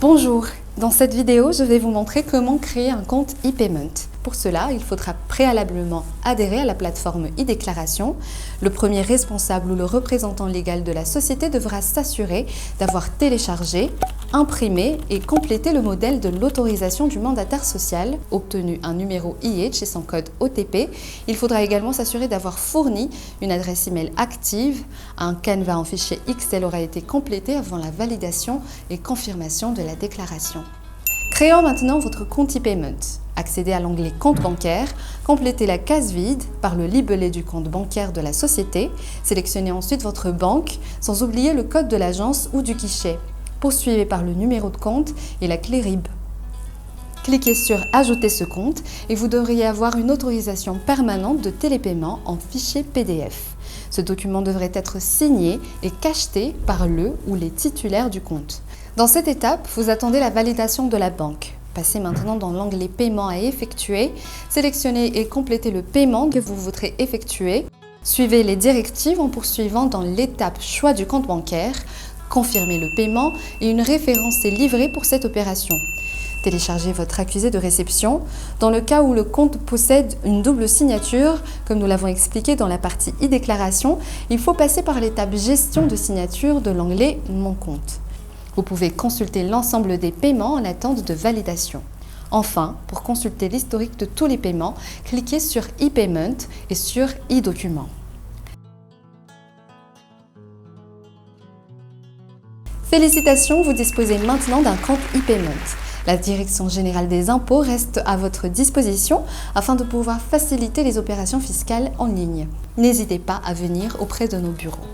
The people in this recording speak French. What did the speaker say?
Bonjour, dans cette vidéo, je vais vous montrer comment créer un compte e-payment. Pour cela, il faudra préalablement adhérer à la plateforme e-déclaration. Le premier responsable ou le représentant légal de la société devra s'assurer d'avoir téléchargé, imprimé et complété le modèle de l'autorisation du mandataire social, obtenu un numéro IH et son code OTP. Il faudra également s'assurer d'avoir fourni une adresse email active. Un canevas en fichier Excel aura été complété avant la validation et confirmation de la déclaration. Créons maintenant votre compte e-payment. Accédez à l'onglet Compte bancaire, complétez la case vide par le libellé du compte bancaire de la société, sélectionnez ensuite votre banque, sans oublier le code de l'agence ou du guichet. Poursuivez par le numéro de compte et la clé RIB. Cliquez sur Ajouter ce compte et vous devriez avoir une autorisation permanente de télépaiement en fichier PDF. Ce document devrait être signé et cacheté par le ou les titulaires du compte. Dans cette étape, vous attendez la validation de la banque. Passez maintenant dans l'onglet Paiement à effectuer, sélectionnez et complétez le paiement que vous voudrez effectuer. Suivez les directives en poursuivant dans l'étape Choix du compte bancaire, confirmez le paiement et une référence est livrée pour cette opération. Téléchargez votre accusé de réception. Dans le cas où le compte possède une double signature, comme nous l'avons expliqué dans la partie e-déclaration, il faut passer par l'étape Gestion de signature de l'onglet Mon compte. Vous pouvez consulter l'ensemble des paiements en attente de validation. Enfin, pour consulter l'historique de tous les paiements, cliquez sur e-payment et sur e-document. Félicitations, vous disposez maintenant d'un compte e-payment. La Direction générale des impôts reste à votre disposition afin de pouvoir faciliter les opérations fiscales en ligne. N'hésitez pas à venir auprès de nos bureaux.